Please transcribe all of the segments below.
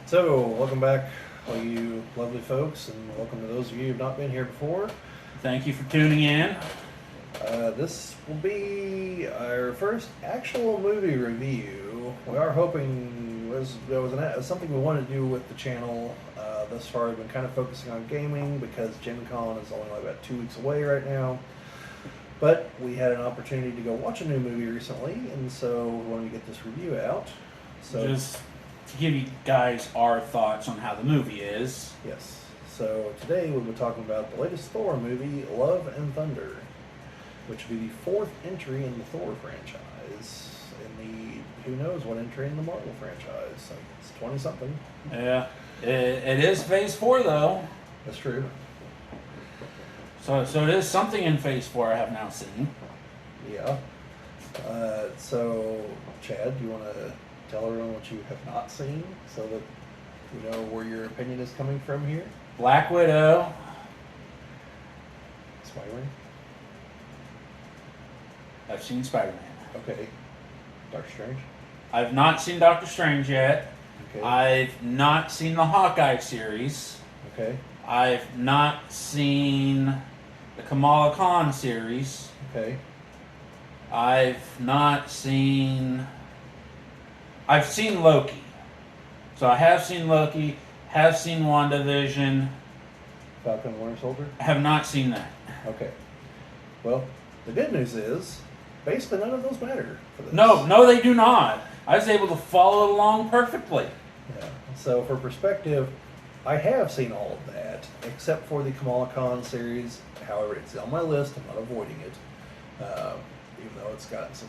So, welcome back, all you lovely folks, and welcome to those of you who've not been here before. Thank you for tuning in. This will be our first actual movie review. We are hoping something we wanted to do with the channel. Thus far, we've been kind of focusing on gaming because Gen Con is only about 2 weeks away right now. But we had an opportunity to go watch a new movie recently, and so we wanted to get this review out. So, Just to give you guys our thoughts on how the movie is. yes. So today we'll be talking about the latest Thor movie, Love and Thunder, which will be the fourth entry in the Thor franchise, and the who knows what entry in the Marvel franchise. Like it's 20-something. Yeah, it is Phase 4 though. That's true. So it is something in Phase 4 I have now seen. Yeah. So, Chad, do you want to tell everyone what you have not seen so that we know where your opinion is coming from here? Black Widow. Spider-Man? I've seen Spider-Man. Okay. Doctor Strange? I've not seen Doctor Strange yet. Okay. I've not seen the Hawkeye series. Okay. I've not seen the Kamala Khan series. Okay. I've seen Loki. So I have seen Loki, have seen WandaVision, Falcon and Winter Soldier? have not seen that. Okay. Well, the good news is, basically none of those matter for this. No, they do not. I was able to follow along perfectly. Yeah. So for perspective, I have seen all of that, except for the Kamala Khan series. However, it's on my list. I'm not avoiding it. Even though it's gotten some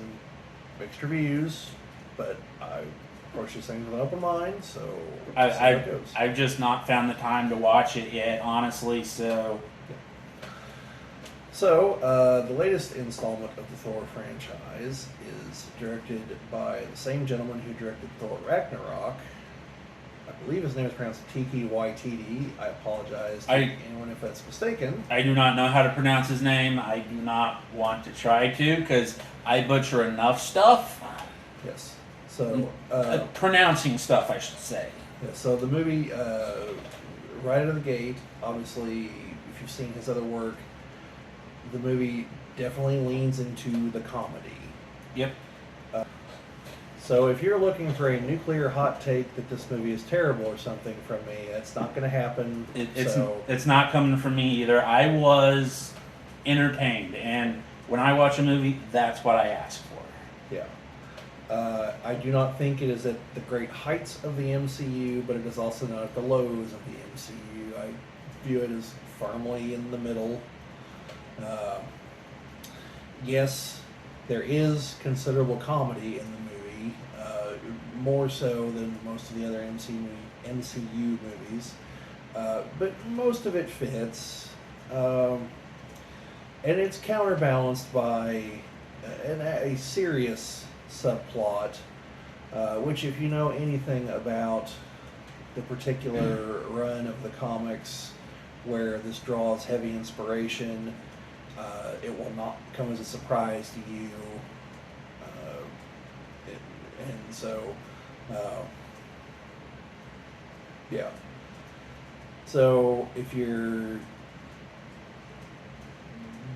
mixed reviews, but I approach these things with an open mind, so we'll see how it goes. I've just not found the time to watch it yet, honestly, so... So, the latest installment of the Thor franchise is directed by the same gentleman who directed Thor Ragnarok. I believe his name is pronounced Tiki Waititi. I apologize to anyone if that's mistaken. I do not know how to pronounce his name. I do not want to try to, because I butcher enough stuff. Yes. So, pronouncing stuff, I should say. yeah, so the movie, right out of the gate, obviously, if you've seen his other work, the movie definitely leans into the comedy. Yep. So if you're looking for a nuclear hot take that this movie is terrible or something from me, that's not going to happen. It's not coming from me either. I was entertained, and when I watch a movie, that's what I ask for. Yeah. I do not think it is at the great heights of the MCU, but it is also not at the lows of the MCU. I view it as firmly in the middle. Yes, there is considerable comedy in the movie. More so than most of the other MCU movies, but most of it fits, and it's counterbalanced by a serious subplot, which, if you know anything about the particular run of the comics where this draws heavy inspiration, it will not come as a surprise to you. And so, yeah. So if you're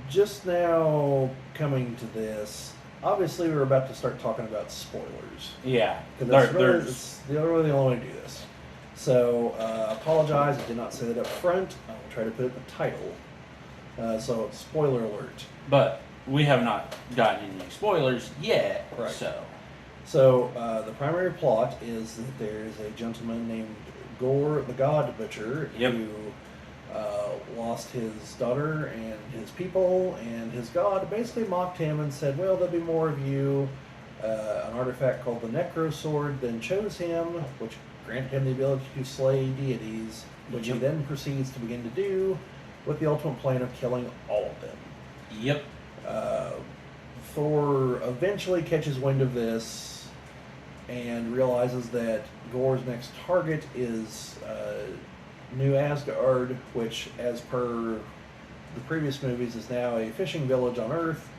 just now coming to this, obviously we're about to start talking about spoilers. Yeah. Because it's really the only way to do this. So, apologize, I did not say that up front. I will try to put it in the title. So, spoiler alert. But we have not gotten any spoilers yet, Right. So the primary plot is that there is a gentleman named Gore the God Butcher who lost his daughter and his people, and his god basically mocked him and said, well, there'll be more of you. An artifact called the Necro Sword then chose him, which granted him the ability to slay deities, which he then proceeds to begin to do with the ultimate plan of killing all of them. Yep. Thor eventually catches wind of this and realizes that Gore's next target is New Asgard, which, as per the previous movies, is now a fishing village on Earth.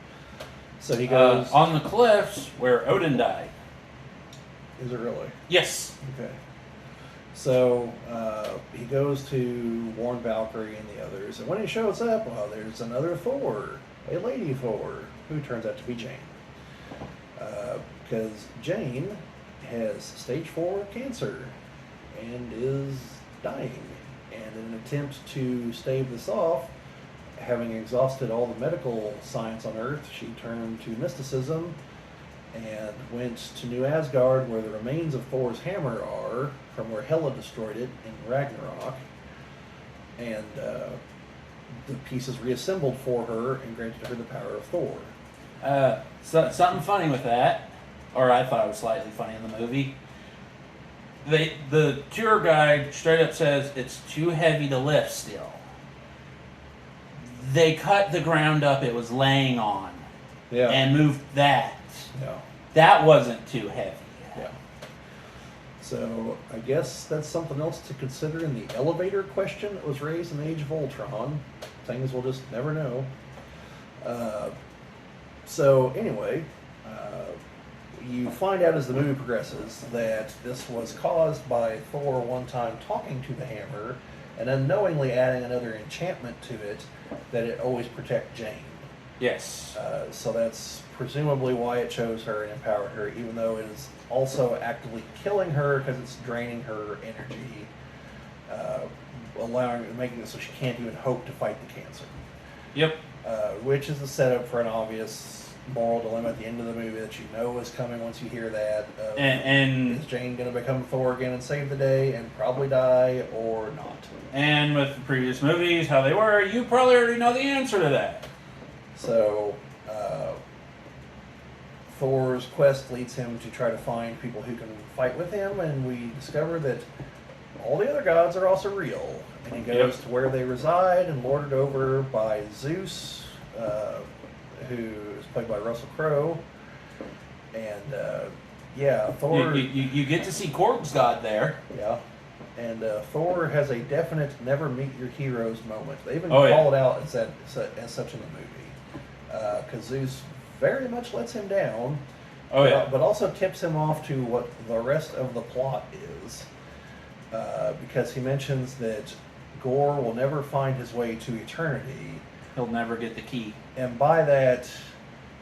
So he goes... on the cliffs where Odin died. Is it really? Yes. Okay. So he goes to warn Valkyrie and the others, and when he shows up, well, there's another Thor, a lady Thor, who turns out to be Jane. Because Jane has stage 4 cancer and is dying. And in an attempt to stave this off, having exhausted all the medical science on Earth, she turned to mysticism and went to New Asgard, where the remains of Thor's hammer are, from where Hela destroyed it in Ragnarok. And the pieces reassembled for her and granted her the power of Thor. So, something funny with that, or I thought it was slightly funny in the movie. The tour guide straight up says it's too heavy to lift still. They cut the ground up it was laying on and moved that. Yeah. That wasn't too heavy. Yeah. So I guess that's something else to consider in the elevator question that was raised in Age of Ultron. Things we'll just never know. So anyway, you find out as the movie progresses that this was caused by Thor one time talking to the hammer and unknowingly adding another enchantment to it that it always protect Jane. Yes. So that's presumably why it chose her and empowered her, even though it is also actively killing her because it's draining her energy, making it so she can't even hope to fight the cancer. Yep. Which is the setup for an obvious moral dilemma at the end of the movie that you know is coming once you hear that. And is Jane going to become Thor again and save the day and probably die, or not? And with the previous movies, how they were, you probably already know the answer to that. So, Thor's quest leads him to try to find people who can fight with him, and we discover that all the other gods are also real. And he goes to where they reside and lorded over by Zeus, who is played by Russell Crowe. And, Thor... You get to see Korg's god there. Yeah. And Thor has a definite never meet your heroes moment. They even call it out as such in the movie. Because Zeus very much lets him down, but also tips him off to what the rest of the plot is. Because he mentions that Gore will never find his way to eternity. He'll never get the key. And by that,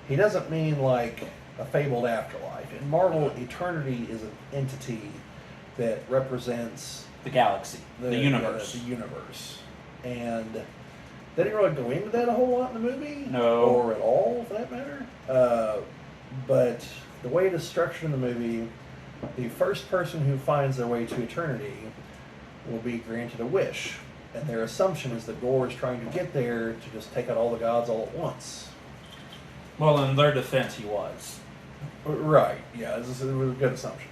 he doesn't mean like a fabled afterlife. In Marvel, eternity is an entity that represents the galaxy, the universe. The universe. And they didn't really go into that a whole lot in the movie. No. Or at all, for that matter. But the way it is structured in the movie, the first person who finds their way to eternity will be granted a wish. And their assumption is that Gore is trying to get there to just take out all the gods all at once. Well, in their defense, he was. Right, yeah, this was a good assumption.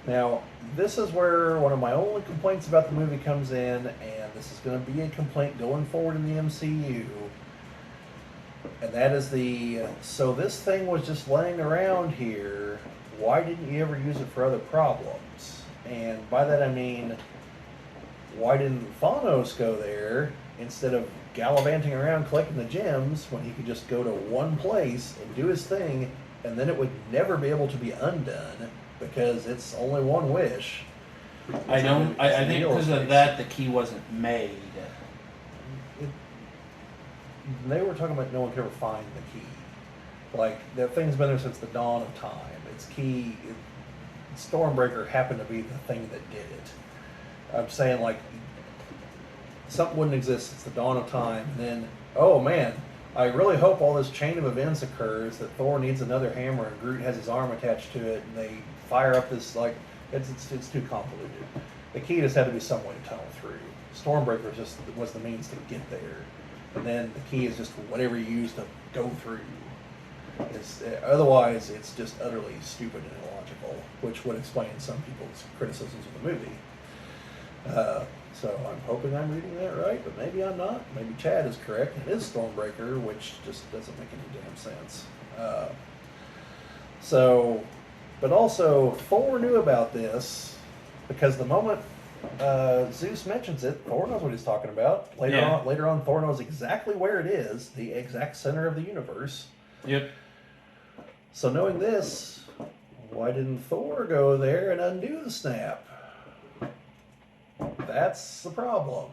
Now, this is where one of my only complaints about the movie comes in, and this is going to be a complaint going forward in the MCU. And that is so this thing was just laying around here, why didn't you ever use it for other problems? And by that I mean, why didn't Thanos go there instead of gallivanting around collecting the gems when he could just go to one place and do his thing, and then it would never be able to be undone because it's only one wish. I think because of that the key wasn't made. They were talking about no one could ever find the key. Like, that thing's been there since the dawn of time. Its key, Stormbreaker happened to be the thing that did it. I'm saying, like, something wouldn't exist since the dawn of time, and then, oh man, I really hope all this chain of events occurs, that Thor needs another hammer and Groot has his arm attached to it, and they fire up this, like, it's too convoluted. The key just had to be some way to tunnel through. Stormbreaker was the means to get there. And then the key is just whatever you use to go through. Otherwise, it's just utterly stupid and illogical, which would explain some people's criticisms of the movie. So I'm hoping I'm reading that right, but maybe I'm not. Maybe Chad is correct. It is Stormbreaker, which just doesn't make any damn sense. But also, Thor knew about this because the moment Zeus mentions it, Thor knows what he's talking about. Later on, Thor knows exactly where it is, the exact center of the universe. Yep. So knowing this, why didn't Thor go there and undo the snap? That's the problem.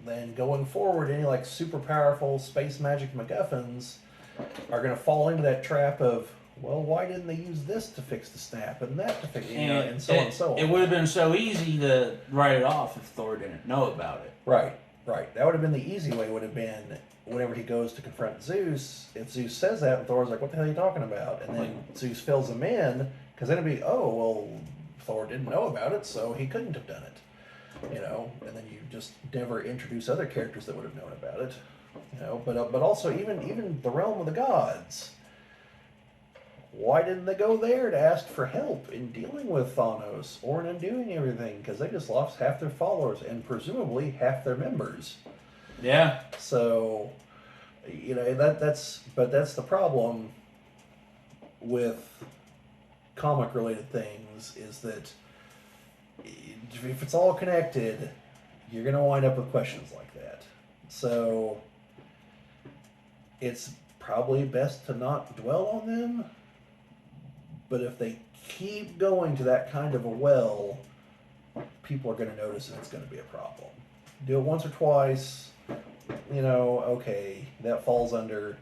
Then going forward, any like super powerful space magic MacGuffins are going to fall into that trap of, well, why didn't they use this to fix the snap and that to fix, and so on and so on. It would have been so easy to write it off if Thor didn't know about it. Right, right. That would have been the easy way. Would have been whenever he goes to confront Zeus. If Zeus says that, and Thor's like, "What the hell are you talking about?" And then Zeus fills him in, because then it'd be, "Oh, well, Thor didn't know about it, so he couldn't have done it." And then you just never introduce other characters that would have known about it. But also even the realm of the gods. Why didn't they go there to ask for help in dealing with Thanos or in undoing everything? Because they just lost half their followers and presumably half their members. Yeah. So, that's the problem with comic-related things, is that if it's all connected, you're going to wind up with questions like that. So, it's probably best to not dwell on them. But if they keep going to that kind of a well, people are going to notice and it's going to be a problem. Do it once or twice, okay, that falls under,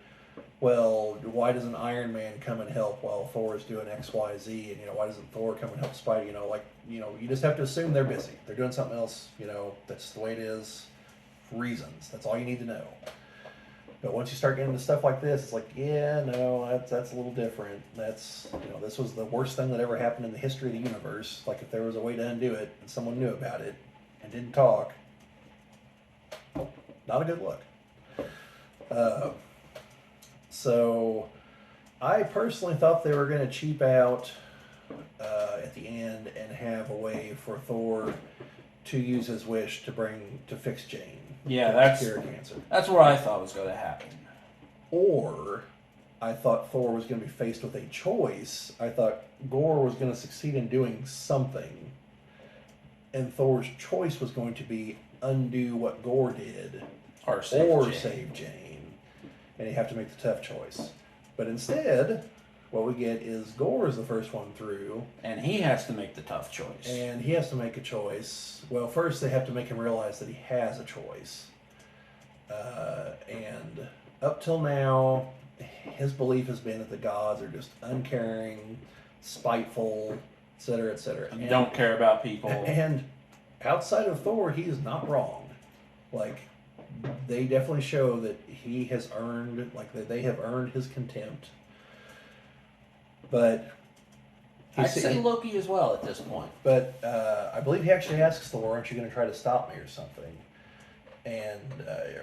well, why doesn't Iron Man come and help while Thor is doing X, Y, Z? And, why doesn't Thor come and help Spider? You just have to assume they're busy. They're doing something else, that's the way it is. Reasons. That's all you need to know. But once you start getting into stuff like this, it's like, yeah, no, that's a little different. That's, this was the worst thing that ever happened in the history of the universe. Like, if there was a way to undo it and someone knew about it and didn't talk, not a good look. So I personally thought they were going to cheap out at the end and have a way for Thor to use his wish to fix Jane. Yeah, cure cancer. That's what I thought was going to happen. Or I thought Thor was going to be faced with a choice. I thought Gore was going to succeed in doing something, and Thor's choice was going to be undo what Gore did, or save Jane, and you have to make the tough choice. But instead, what we get is Gore is the first one through, and he has to make the tough choice. And he has to make a choice. Well, first they have to make him realize that he has a choice. And up till now, his belief has been that the gods are just uncaring, spiteful, etc., etc. And don't care about people. And outside of Thor, he is not wrong. Like, they definitely show that he has earned, that they have earned his contempt. But I'd say Loki as well at this point. But I believe he actually asks Thor, "Aren't you going to try to stop me or something?" And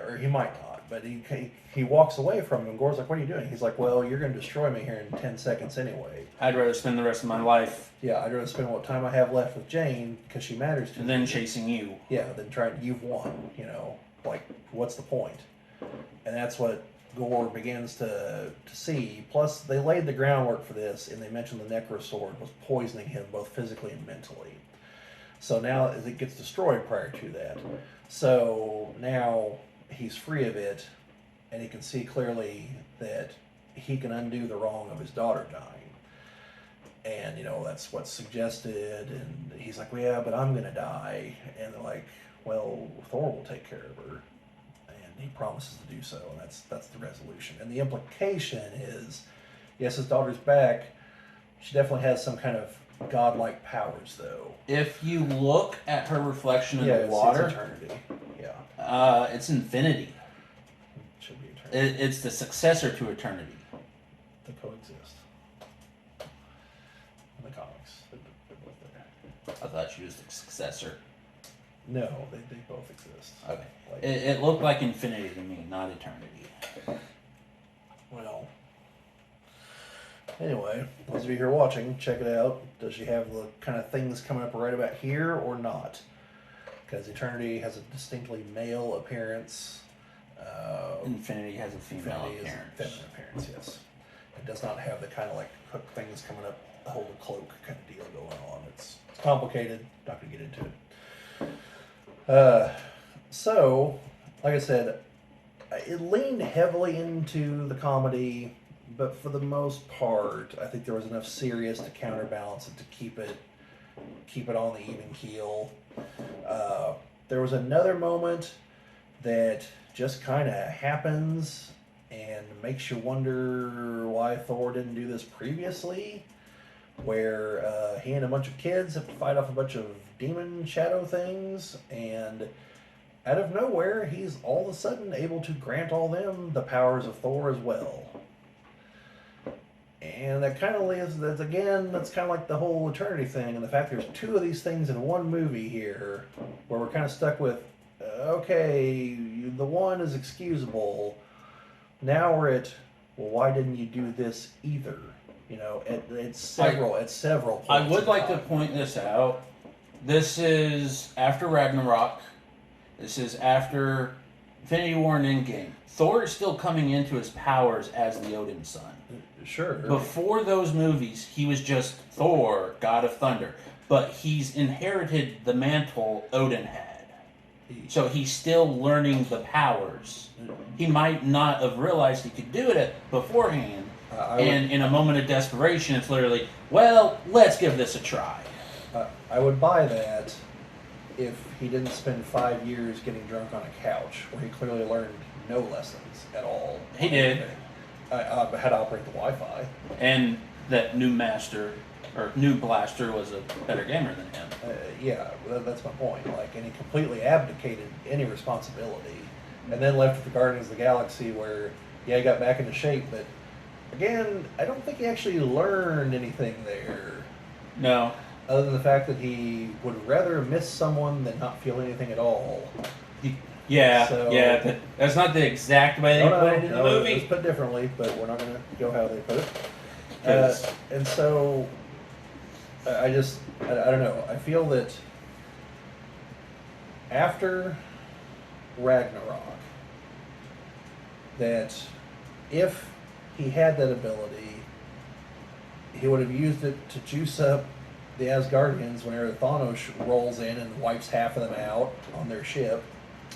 or he might not. But he walks away from him, and Gore's like, "What are you doing?" He's like, "Well, you're going to destroy me here in 10 seconds anyway. I'd rather spend the rest of my life." Yeah, I'd rather spend what time I have left with Jane, because she matters to me. And then chasing you. Yeah, then you've won. What's the point? And that's what Gore begins to see. Plus, they laid the groundwork for this, and they mentioned the Necrosword was poisoning him both physically and mentally. So now it gets destroyed prior to that. So now he's free of it, and he can see clearly that he can undo the wrong of his daughter dying. And, that's what's suggested. And he's like, "Well, yeah, but I'm going to die." And they're like, "Well, Thor will take care of her." He promises to do so, and that's the resolution. And the implication is, yes, his daughter's back. She definitely has some kind of godlike powers, though. If you look at her reflection in the water, it's eternity. Yeah, it's infinity. It should be eternity. It's the successor to eternity. They coexist in the comics. They're both there. I thought she was the successor. No, they both exist. Okay. It looked like infinity to me, not eternity. Well, anyway, those of you who are watching, check it out. Does she have the kind of things coming up right about here or not? Because eternity has a distinctly male appearance. Infinity has a female appearance. Is a feminine appearance, yes. It does not have the kind of hook things coming up, hold a cloak kind of deal going on. It's complicated. Not going to get into it. So, like I said, it leaned heavily into the comedy, but for the most part, I think there was enough serious to counterbalance it to keep it on the even keel. There was another moment that just kind of happens and makes you wonder why Thor didn't do this previously, where he and a bunch of kids have to fight off a bunch of demon shadow things, and out of nowhere, he's all of a sudden able to grant all them the powers of Thor as well. And that kind of leaves, that's kind of like the whole eternity thing, and the fact there's two of these things in one movie here, where we're kind of stuck with, okay, the one is excusable. Now we're at, well, why didn't you do this either? You know, at several points. I would like to point this out. This is after Ragnarok. This is after Infinity War and Endgame. Thor is still coming into his powers as the Odin son. Sure. Before those movies, he was just Thor, God of Thunder. But he's inherited the mantle Odin had. So he's still learning the powers. He might not have realized he could do it beforehand. And in a moment of desperation, it's literally, well, let's give this a try. I would buy that if he didn't spend 5 years getting drunk on a couch, where he clearly learned no lessons at all. He did. How to operate the Wi-Fi. And that new master, or new blaster, was a better gamer than him. Yeah, that's my point. Like, and he completely abdicated any responsibility, and then left with the Guardians of the Galaxy, where, yeah, he got back into shape, but again, I don't think he actually learned anything there. No. Other than the fact that he would rather miss someone than not feel anything at all. Yeah, that's not the exact way they put it in the movie. It's put differently, but we're not going to go how they put it. And so, I don't know. I feel that after Ragnarok, that if he had that ability, he would have used it to juice up the Asgardians whenever Thanos rolls in and wipes half of them out on their ship.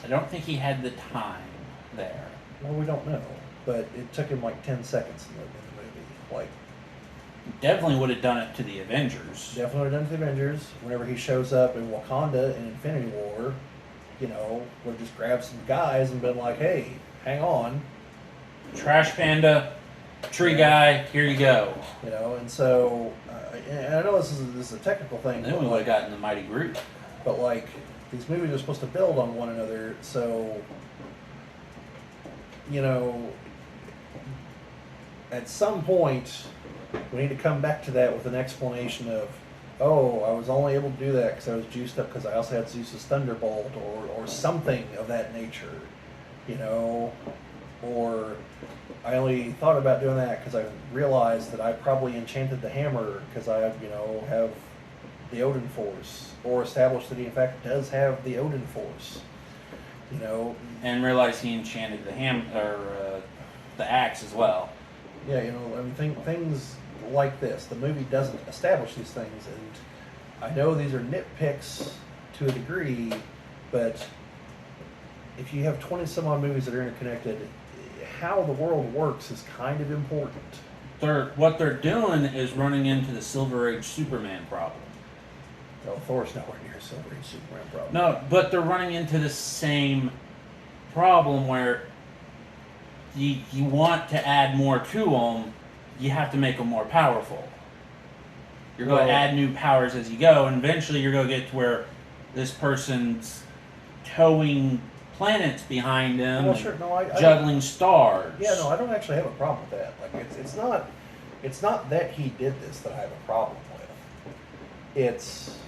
I don't think he had the time there. Well, we don't know, but it took him like 10 seconds in the movie. Like, definitely would have done it to the Avengers. Definitely would have done it to the Avengers. Whenever he shows up in Wakanda in Infinity War, would have just grabbed some guys and been like, hey, hang on. Trash Panda, Tree Guy, here you go. And so, and I know this is a technical thing. And then we would have gotten the Mighty Groot. But, like, these movies are supposed to build on one another, so, at some point, we need to come back to that with an explanation of, oh, I was only able to do that because I was juiced up because I also had Zeus's Thunderbolt, or something of that nature, or I only thought about doing that because I realized that I probably enchanted the hammer because I, have the Odin Force, or established that he in fact does have the Odin Force, and realized he enchanted the axe as well. Yeah, things like this. The movie doesn't establish these things, and I know these are nitpicks to a degree, but if you have 20 some odd movies that are interconnected, how the world works is kind of important. What they're doing is running into the Silver Age Superman problem. No, Thor's nowhere near Silver Age Superman problem. No, but they're running into the same problem where you want to add more to them, you have to make them more powerful. You're going to add new powers as you go, and eventually you're going to get to where this person's towing planets behind them, juggling stars. Yeah, no, I don't actually have a problem with that. Like, it's not that he did this that I have a problem with.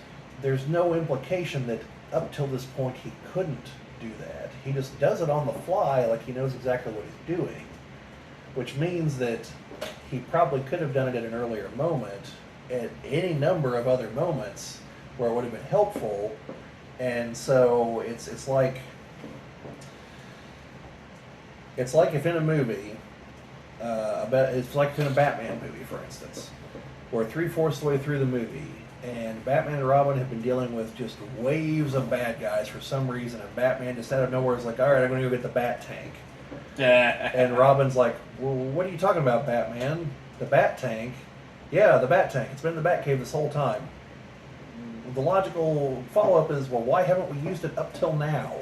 There's no implication that up till this point he couldn't do that. He just does it on the fly, like he knows exactly what he's doing, which means that he probably could have done it at an earlier moment, at any number of other moments where it would have been helpful. And so it's like if in a movie, it's like in a Batman movie, for instance, where 3/4 of the way through the movie, and Batman and Robin have been dealing with just waves of bad guys for some reason, and Batman just out of nowhere is like, all right, I'm going to go get the Bat Tank. And Robin's like, well, what are you talking about, Batman? The Bat Tank? Yeah, the Bat Tank. It's been in the Batcave this whole time. the logical follow-up is, well, why haven't we used it up till now?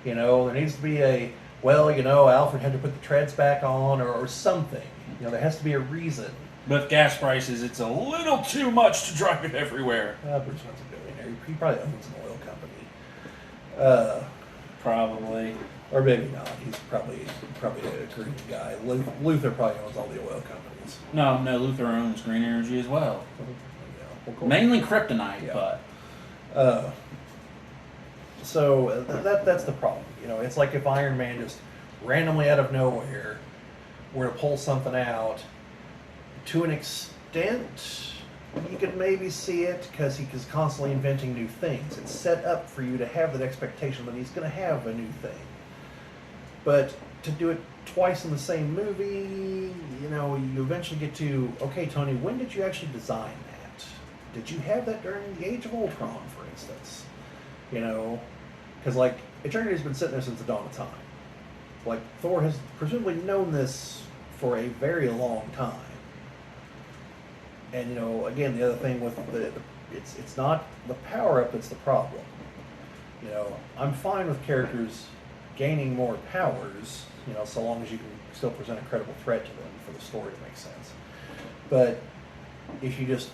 You know, there needs to be a, well, you know, Alfred had to put the treads back on, or something. You know, there has to be a reason. With gas prices, it's a little too much to drive it everywhere. Bruce Wayne's a billionaire. He probably owns an oil company. Probably. Or maybe not. He's probably a green guy. Luther probably owns all the oil companies. No, Luther owns green energy as well. Well, cool. Mainly kryptonite, Yeah. but... So that's the problem. You know, it's like if Iron Man just randomly out of nowhere were to pull something out. To an extent, you could maybe see it because he is constantly inventing new things. It's set up for you to have that expectation that he's going to have a new thing. But to do it twice in the same movie, you know, you eventually get to, okay, Tony, when did you actually design that? Did you have that during the Age of Ultron, for instance? You know, because, like, Eternity's been sitting there since the dawn of time. Like, Thor has presumably known this for a very long time. And, you know, again, the other thing with it's not the power-up that's the problem. You know, I'm fine with characters gaining more powers, you know, so long as you can still present a credible threat to them for the story to make sense. But if they just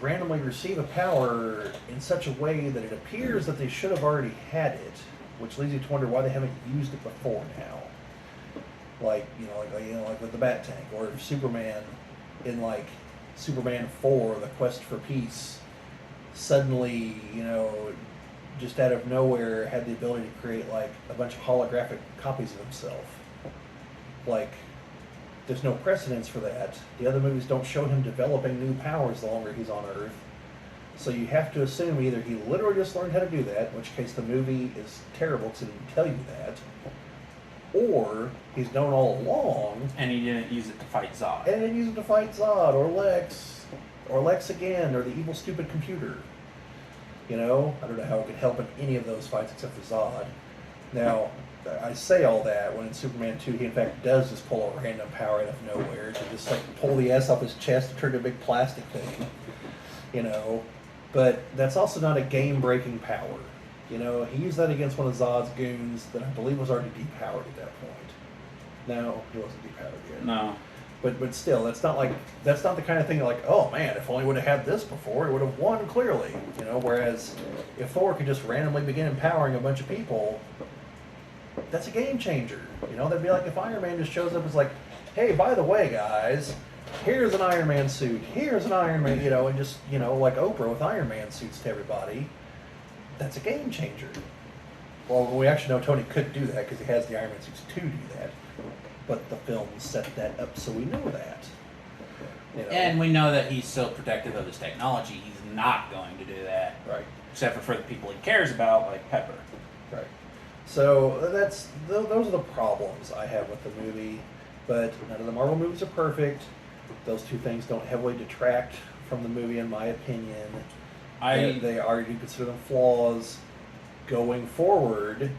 randomly receive a power in such a way that it appears that they should have already had it, which leads you to wonder why they haven't used it before now. Like with the Bat Tank, or if Superman in like Superman 4, The Quest for Peace, suddenly, you know, just out of nowhere had the ability to create like a bunch of holographic copies of himself. Like, there's no precedence for that. The other movies don't show him developing new powers the longer he's on Earth. So you have to assume either he literally just learned how to do that, in which case the movie is terrible because it didn't tell you that, or he's known all along. And he didn't use it to fight Zod. And he didn't use it to fight Zod, or Lex again, or the evil stupid computer. You know, I don't know how it could help in any of those fights except for Zod. Now, I say all that when in Superman 2 he in fact does just pull a random power out of nowhere to just like pull the S off his chest and turn to a big plastic thing. You know, but that's also not a game-breaking power. You know, he used that against one of Zod's goons that I believe was already depowered at that point. No, he wasn't depowered yet. No. But still, that's not the kind of thing like, oh man, if only would have had this before, it would have won clearly. You know, whereas if Thor could just randomly begin empowering a bunch of people, that's a game changer. You know, that'd be like if Iron Man just shows up and is like, hey, by the way, guys, here's an Iron Man suit, here's an Iron Man, you know, and just, you know, like Oprah with Iron Man suits to everybody. That's a game changer. Well, we actually know Tony couldn't do that because he has the Iron Man suits to do that. But the film set that up so we know that. You know? And we know that he's so protective of his technology, he's not going to do that. Right. Except for the people he cares about, like Pepper. Right. So those are the problems I have with the movie. But none of the Marvel movies are perfect. Those two things don't heavily detract from the movie, in my opinion. They already consider them flaws. Going forward,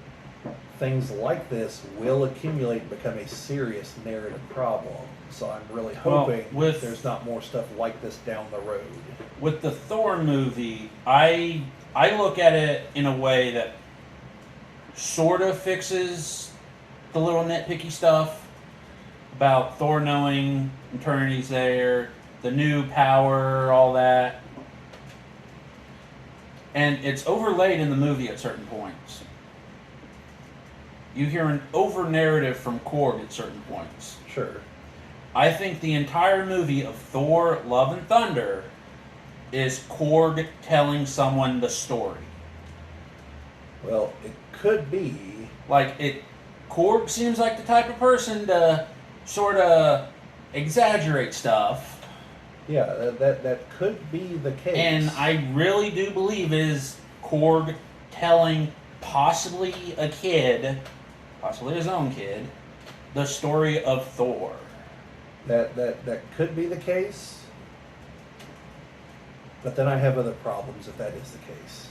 things like this will accumulate and become a serious narrative problem. So I'm really hoping there's not more stuff like this down the road. With the Thor movie, I look at it in a way that sort of fixes the little nitpicky stuff about Thor knowing Eternity's there, the new power, all that. And it's overlaid in the movie at certain points. You hear an over-narrative from Korg at certain points. Sure. I think the entire movie of Thor, Love and Thunder is Korg telling someone the story. Well, it could be. Korg seems like the type of person to sort of exaggerate stuff. Yeah, that could be the case. And I really do believe is Korg telling possibly a kid, possibly his own kid, the story of Thor. That could be the case. But then I have other problems if that is the case.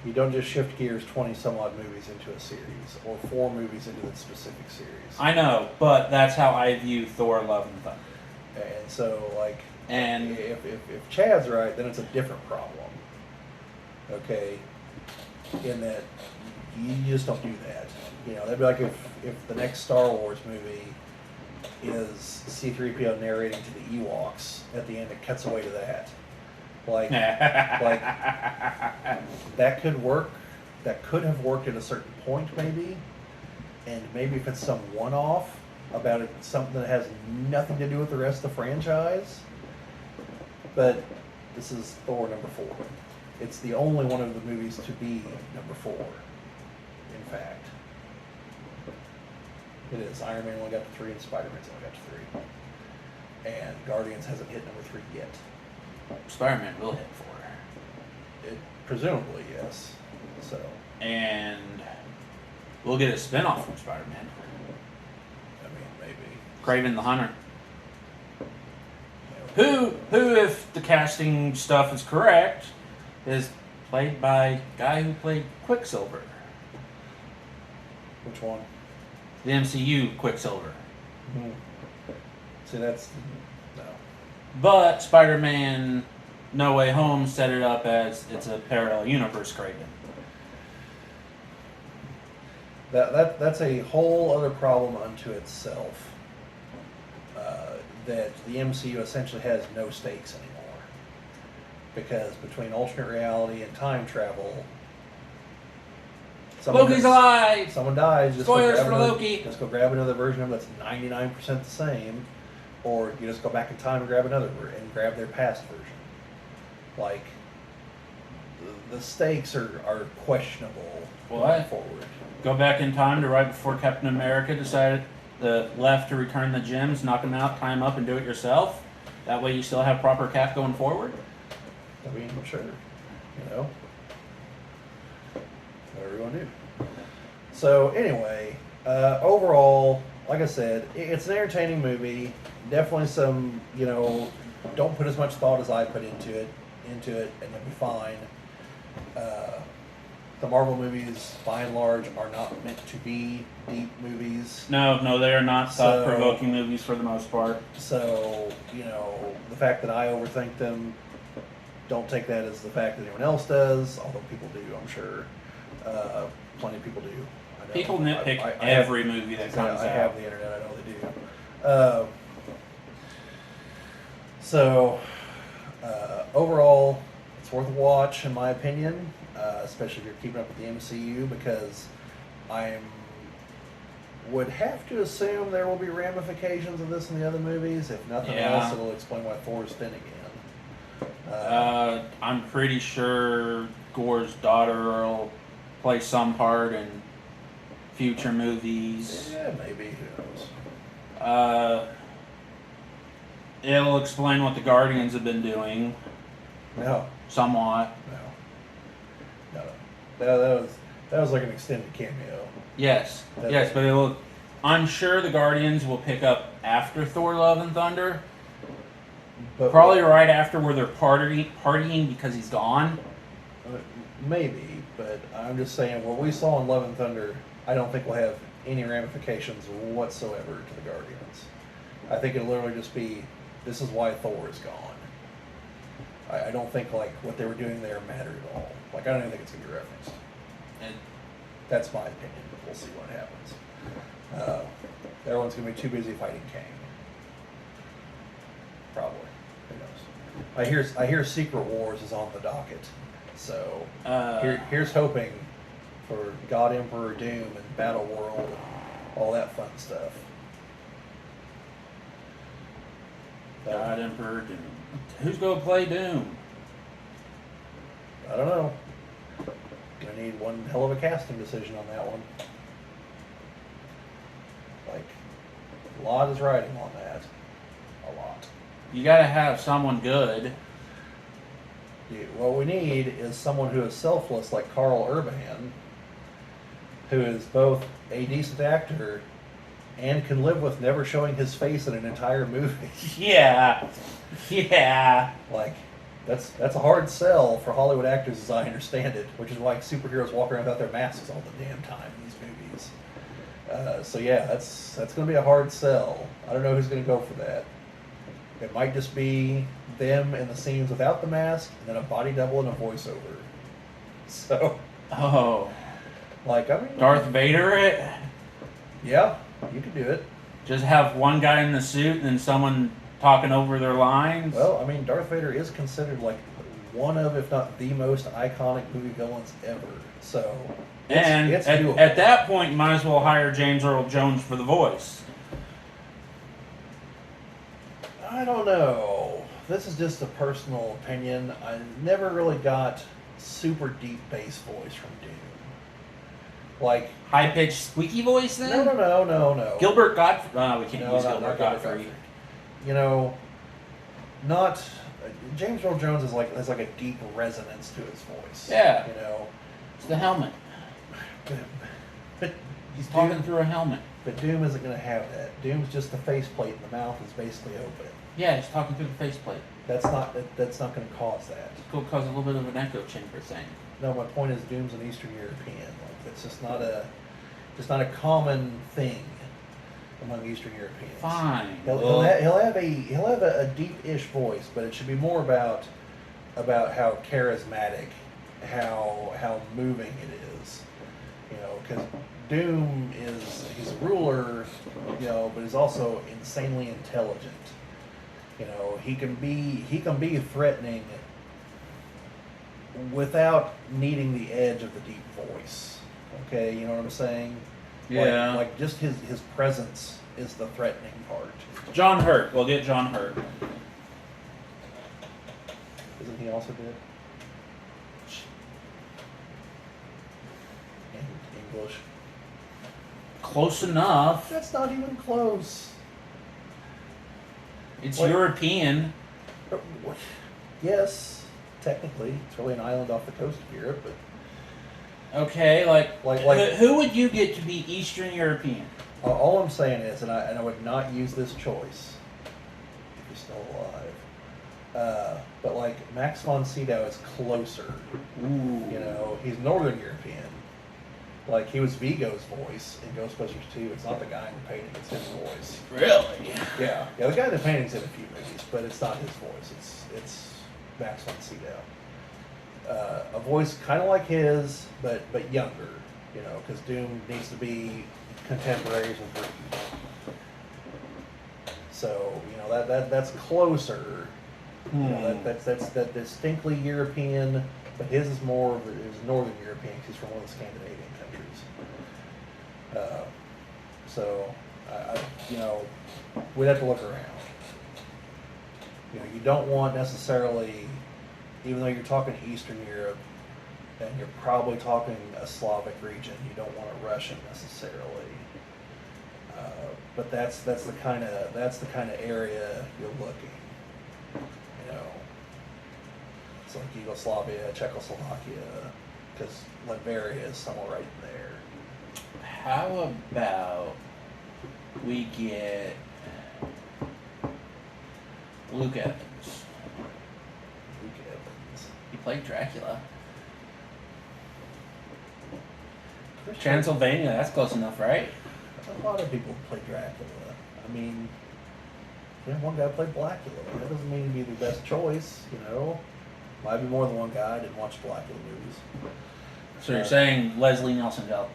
You don't just shift gears 20 some odd movies into a series, or 4 movies into the specific series. I know, but that's how I view Thor, Love and Thunder. And so, like, And if Chad's right, then it's a different problem. Okay, in that you just don't do that. You know, that'd be like if the next Star Wars movie is C-3PO narrating to the Ewoks at the end, it cuts away to that. Like that could work. That could have worked at a certain point, maybe. And maybe if it's some one-off about it, something that has nothing to do with the rest of the franchise. But this is Thor number 4. It's the only one of the movies to be number 4, in fact. It is. Iron Man only got to 3 and Spider-Man's only got to 3. And Guardians hasn't hit number 3 yet. Spider-Man will hit 4. Presumably, yes. So. And we'll get a spin-off from Spider-Man. I mean, maybe. Kraven the Hunter. Who, if the casting stuff is correct, is played by a guy who played Quicksilver. Which one? The MCU Quicksilver. Mm-hmm. See, that's... No. But Spider-Man No Way Home set it up as it's a parallel universe Kraven. That's a whole other problem unto itself. That the MCU essentially has no stakes anymore. Because between alternate reality and time travel, Loki's alive! Someone dies. Spoilers for Loki. Just go grab another version of it that's 99% the same, or you just go back in time and grab another and grab their past version. Like the stakes are questionable going forward. Go back in time to right before Captain America decided left to return the gems, knock them out, tie them up, and do it yourself. That way you still have proper Cap going forward. I mean, sure. You know. Whatever you want to do. So anyway, overall, like I said, it's an entertaining movie. Definitely some, don't put as much thought as I put into it, and you'll be fine. The Marvel movies, by and large, are not meant to be deep movies. No, they are not thought-provoking movies for the most part. So, the fact that I overthink them, don't take that as the fact that anyone else does, although people do, I'm sure. Plenty of people do. I know. People nitpick every movie that comes out. I have the internet, I know they do. So, overall, it's worth a watch, in my opinion. Especially if you're keeping up with the MCU, because I would have to assume there will be ramifications of this in the other movies. If nothing else, it'll explain why Thor's thin again. I'm pretty sure Gore's daughter will play some part in future movies. Yeah, maybe. Who knows? It'll explain what the Guardians have been doing. No. Somewhat. No. That was like an extended cameo. Yes, but I'm sure the Guardians will pick up after Thor: Love and Thunder. But probably right after where they're partying because he's gone. Maybe, but I'm just saying what we saw in Love and Thunder, I don't think will have any ramifications whatsoever to the Guardians. I think it'll literally just be, this is why Thor is gone. I don't think what they were doing there mattered at all. I don't even think it's going to be referenced. And that's my opinion. We'll see what happens. Everyone's going to be too busy fighting Kang. Probably. Who knows? I hear Secret Wars is on the docket. So here's hoping for God Emperor Doom and Battle World and all that fun stuff. God Emperor Doom. Who's going to play Doom? I don't know. Gonna need one hell of a casting decision on that one. A lot is riding on that. A lot. You gotta have someone good. What we need is someone who is selfless like Carl Urban, who is both a decent actor and can live with never showing his face in an entire movie. Yeah. That's a hard sell for Hollywood actors as I understand it, which is why superheroes walk around without their masks all the damn time in these movies. So yeah, that's going to be a hard sell. I don't know who's going to go for that. It might just be them in the scenes without the mask, and then a body double and a voiceover. So, Oh, like, I mean, Darth Vader it? yeah, you could do it. Just have one guy in the suit and then someone talking over their lines? Well, I mean, Darth Vader is considered like one of, if not the most iconic movie villains ever. So, it's doable. At that point, you might as well hire James Earl Jones for the voice. I don't know. This is just a personal opinion. I never really got super deep bass voice from Doom. Like High-pitched squeaky voice then? No. Gilbert Godfrey? We can't No, use not Gilbert Godfrey. You know, not James Earl Jones is like has like a deep resonance to his voice. Yeah. You know, It's the helmet. but He's talking through a helmet. But Doom isn't going to have that. Doom's just the faceplate, and the mouth is basically open. Yeah, he's talking through the faceplate. That's not going to cause that. It's going to cause a little bit of an echo chamber thing. No, my point is Doom's an Eastern European. Like it's just not a common thing among Eastern Europeans. Fine. He'll have a deep-ish voice, but it should be more about how charismatic, how moving it is. You know, because Doom he's a ruler, you know, but he's also insanely intelligent. You know, he can be threatening without needing the edge of the deep voice. Okay, you know what I'm saying? Yeah. Like just his presence is the threatening part. John Hurt. We'll get John Hurt. Isn't he also dead? In English. Close enough. That's not even close. It's What? European. Yes, technically, it's really an island off the coast of Europe, but Okay, like Like- who would you get to be Eastern European? all I'm saying is, and I would not use this choice if he's still alive. But like Max von Sydow is closer. Ooh. You know, he's Northern European. Like he was Vigo's voice in Ghostbusters 2. It's not the guy in the painting; it's his voice. Really? Yeah. The guy in the painting's in a few movies, but it's not his voice. It's Max von Sydow. A voice kind of like his, but younger. You know, because Doom needs to be contemporaries with Reed. So you know that's closer. You know, that's that distinctly European, but his is more of his Northern European. 'Cause he's from one of the Scandinavian countries. So I you know, we'd have to look around. You know, you don't want necessarily, even though you're talking Eastern Europe, and you're probably talking a Slavic region, you don't want a Russian necessarily. But that's the kind of area you're looking. You know, it's like Yugoslavia, Czechoslovakia, because Latveria is somewhere right there. How about we get Luke Evans? Luke Evans. He played Dracula. Christian- Transylvania, that's close enough, right? A lot of people play Dracula. I mean, one guy played Blackula. That doesn't mean to be the best choice, you know. Might be more than one guy. I didn't watch Blackula movies. So you're saying Leslie Nielsen's out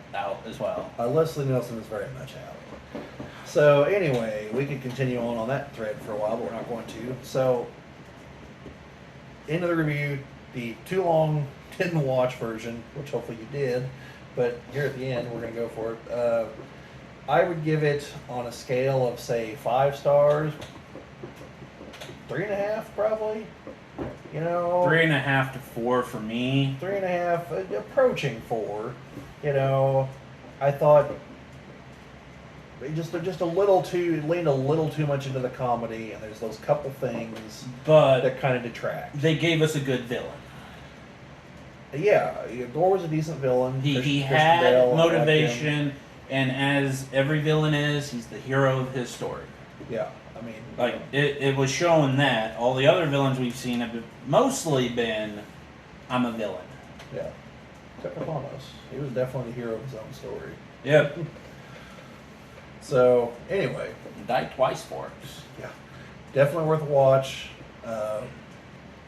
as well? Leslie Nielsen is very much out. So anyway, we could continue on that thread for a while, but we're not going to. So, end of the review, the too long didn't watch version, which hopefully you did, but here at the end we're going to go for it. I would give it on a scale of say 5 stars, 3.5 probably. You know, 3.5 to 4 for me. 3.5, approaching 4. You know, I thought just a little too leaned a little too much into the comedy, and there's those couple things But that kind of detract. they gave us a good villain. Yeah, Thor was a decent villain. He Christian had Bale, I liked him. motivation, and as every villain is, he's the hero of his story. Yeah, I mean, Like, it was showing that. All the other villains we've seen have mostly been, I'm a villain. yeah. Except for Thanos, he was definitely the hero of his own story. Yep. So anyway, Died twice for it. yeah, definitely worth a watch.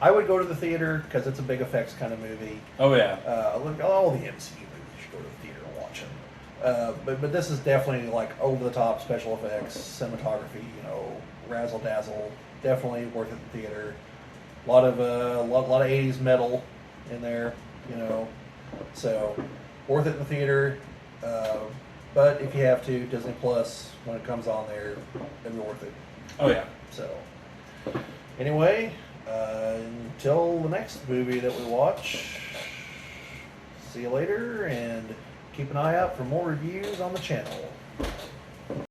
I would go to the theater because it's a big effects kind of movie. Oh yeah. Look, all the MCU movies you should go to the theater and watch them. But this is definitely like over the top special effects, cinematography, razzle dazzle. Definitely worth it in the theater. A lot of 80s metal in there, so worth it in the theater. But if you have to, Disney Plus when it comes on there, it'll be worth it. Oh yeah. So anyway, until the next movie that we watch, see you later, and keep an eye out for more reviews on the channel.